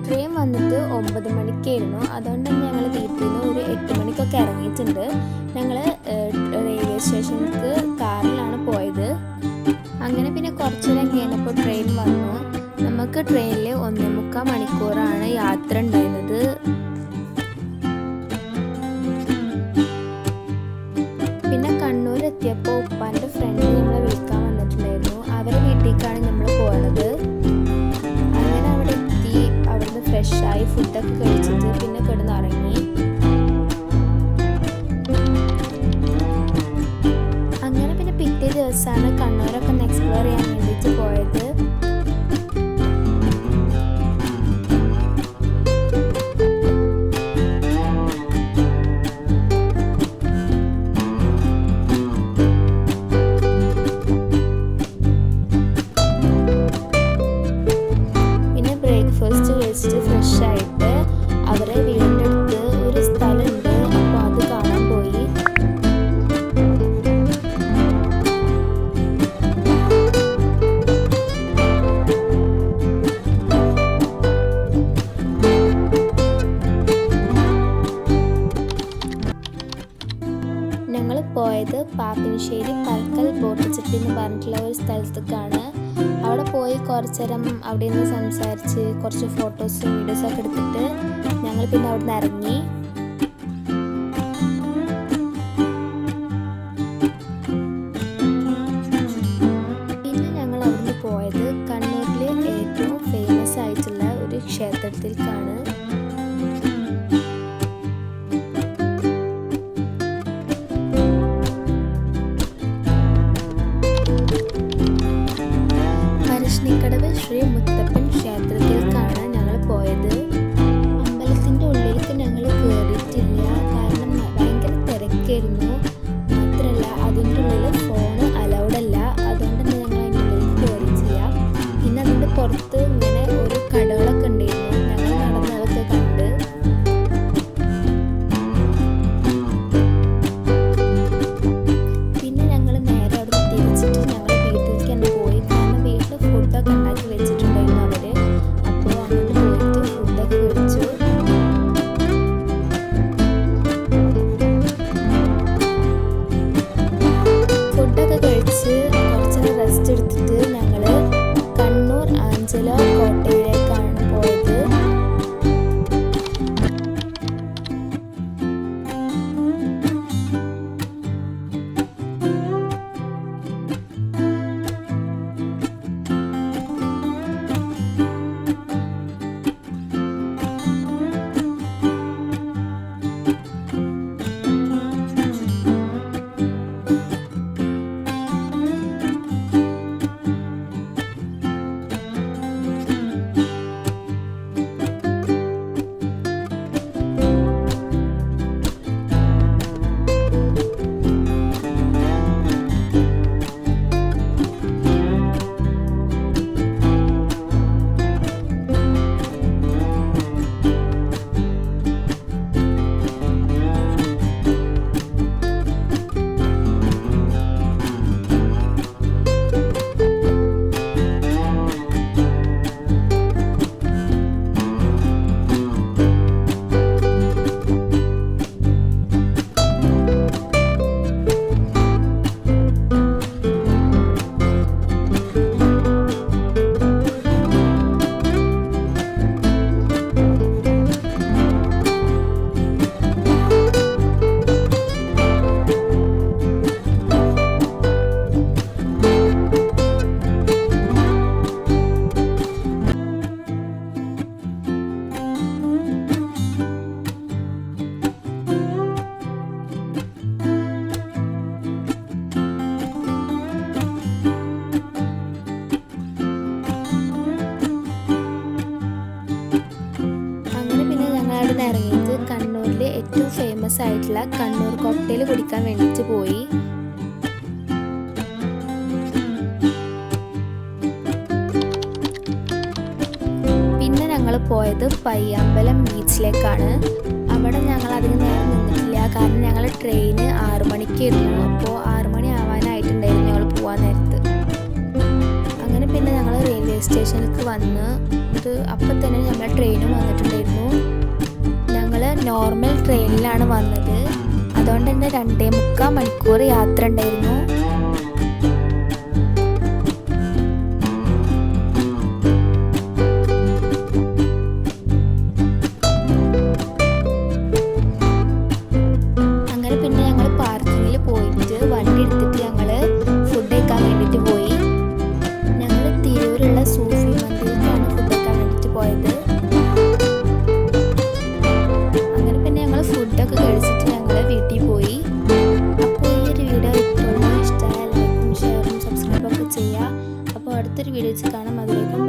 Train വന്നിട്ട് 9 മണിക്കായിരുന്നു. അതുകൊണ്ട് തന്നെ ഞങ്ങൾ വീട്ടിൽ നിന്ന് ഒരു 8 മണിക്കൊക്കെ ഇറങ്ങിയിട്ടുണ്ട്. ഞങ്ങൾ റെയിൽവേ സ്റ്റേഷനിലേക്ക് കാറിലാണ് പോയത്. അങ്ങനെ പിന്നെ കുറച്ച് നേരം കഴിഞ്ഞപ്പോൾ ട്രെയിൻ വന്നു. നമുക്ക് ട്രെയിനിൽ 1.25 മണിക്കൂറാണ് യാത്ര ഉണ്ടായിരുന്നത്. പിന്നെ കണ്ണൂർ എത്തിയപ്പോൾ ഉപ്പാൻ്റെ ഫ്രണ്ട് നമ്മളെ വിളിക്കാൻ വന്നിട്ടുണ്ടായിരുന്നു. അവരുടെ വീട്ടിലേക്കാണ് നമ്മൾ പോയത്. അങ്ങനെ അവിടെ എത്തി, അവിടുന്ന് ഫ്രഷായി ഫുഡൊക്കെ കഴിച്ചിട്ട് പിന്നെ കിടന്നിറങ്ങി. അങ്ങനെ പിന്നെ പിറ്റേ ദിവസമാണ് കണ്ണൂരൊക്കെ ഒന്ന് എക്സ്പ്ലോർ ചെയ്യാൻ വേണ്ടിയിട്ട് പോയത്. ഫ്രഷായിട്ട് അവരെ വീടിൻ്റെ അടുത്ത് ഒരു സ്ഥലമുണ്ട്, അപ്പോൾ അത് കാണാൻ പോയി. ഞങ്ങൾ പോയത് പാപ്പിനിശ്ശേരി പൽക്കൽ ബോട്ടിച്ചട്ടി എന്ന് പറഞ്ഞിട്ടുള്ള ഒരു സ്ഥലത്തേക്കാണ്. അവിടെ പോയി കുറച്ച് നേരം അവിടെ നിന്ന് സംസാരിച്ച് കുറച്ച് ഫോട്ടോസും വീഡിയോസൊക്കെ എടുത്തിട്ട് ഞങ്ങൾ പിന്നെ അവിടെ നിന്ന് ഇറങ്ങി. പിന്നെ ഞങ്ങൾ അവിടുന്ന് പോയത് കണ്ണൂരിലെ ഏറ്റവും ഫേമസ് ആയിട്ടുള്ള ഒരു ക്ഷേത്രത്തിലേക്കാണ്. കടവ് ശ്രീ മുത്തപ്പൻ ക്ഷേത്രത്തിലേക്കാണ് ഞങ്ങൾ പോയത്. അമ്പലത്തിൻ്റെ ഉള്ളിലേക്ക് ഞങ്ങൾ കയറിയിട്ടില്ല, കാരണം ഭയങ്കര തിരക്കായിരുന്നു. മാത്രമല്ല അതിൻ്റെ ഉള്ളിൽ ഫോൺ അലൗഡല്ല, അതുകൊണ്ട് തന്നെ ഞങ്ങൾ അതിൻ്റെ ഉള്ളിലേക്ക് കയറിയിട്ടില്ല. പിന്നെ അതിൻ്റെ പുറത്ത് ഇങ്ങനെ ഓരോ കടകളൊക്കെ ഉണ്ടായിരുന്നു. ഞങ്ങൾ നടന്നതൊക്കെ കണ്ട്. പിന്നെ ഞങ്ങൾ നേരെ അവിടെ തിരിച്ചിട്ട് ഞങ്ങൾ വീട്ടിലേക്ക് തന്നെ പോയി. ഫുഡൊക്കെ ഉണ്ടാക്കി വെച്ചിട്ടുണ്ടായിരുന്നു അവര്. അപ്പോൾ അങ്ങോട്ട് പോയിട്ട് ഫുഡൊക്കെ കഴിച്ചു. ഫുഡൊക്കെ കഴിച്ച് കുറച്ച് റെസ്റ്റ് എടുത്തിട്ട് ഞങ്ങൾ കണ്ണൂർ ആഞ്ചല കോട്ടയിലേക്കാണ് പോയത്. ഇറങ്ങിയിട്ട് കണ്ണൂരിലെ ഏറ്റവും ഫേമസ് ആയിട്ടുള്ള കണ്ണൂർ കോക്ടെയിൽ കുടിക്കാൻ വേണ്ടിയിട്ട് പോയി. പിന്നെ ഞങ്ങൾ പോയത് പയ്യാമ്പലം ബീച്ചിലേക്കാണ്. അവിടെ ഞങ്ങൾ അധികം നേരം നിന്നിട്ടില്ല, കാരണം ഞങ്ങൾ ട്രെയിന് 6 മണിക്കായിരുന്നു. അപ്പോൾ 6 മണി ആവാനായിട്ടുണ്ടായിരുന്നു ഞങ്ങൾ പോകാൻ നേരത്ത്. അങ്ങനെ പിന്നെ ഞങ്ങൾ റെയിൽവേ സ്റ്റേഷനിലേക്ക് വന്ന് അപ്പം തന്നെ നമ്മളെ ട്രെയിനും വന്നിട്ടുണ്ടായിരുന്നു. ഞങ്ങൾ നോർമൽ ട്രെയിനിലാണ് വന്നത്. അതുകൊണ്ട് തന്നെ 2.25 മണിക്കൂർ യാത്ര ഉണ്ടായിരുന്നു. അങ്ങനെ പിന്നെ ഞങ്ങൾ പാർക്കിങ്ങിൽ പോയിട്ട് വണ്ടി എടുത്തിട്ട് ഞങ്ങൾ ഫുഡ് കഴിക്കാൻ വേണ്ടിയിട്ട് പോയി. ഞങ്ങൾ തിരൂരുള്ള സൂഫി മന്ദിരത്തിലാണ് ഫുഡ് കഴിക്കാൻ വേണ്ടിയിട്ട് പോയത്. അങ്ങനെ പിന്നെ ഞങ്ങൾ ഫുഡൊക്കെ കഴിച്ചിട്ട് ഞങ്ങൾ വീട്ടിൽ പോയി. അപ്പോൾ ഈ ഒരു വീഡിയോ ഇഷ്ടമായ ലൈക്കും ഷെയറും സബ്സ്ക്രൈബൊക്കെ ചെയ്യുക. അപ്പോൾ അടുത്തൊരു വീഡിയോ കാണാം. അതിലേക്കും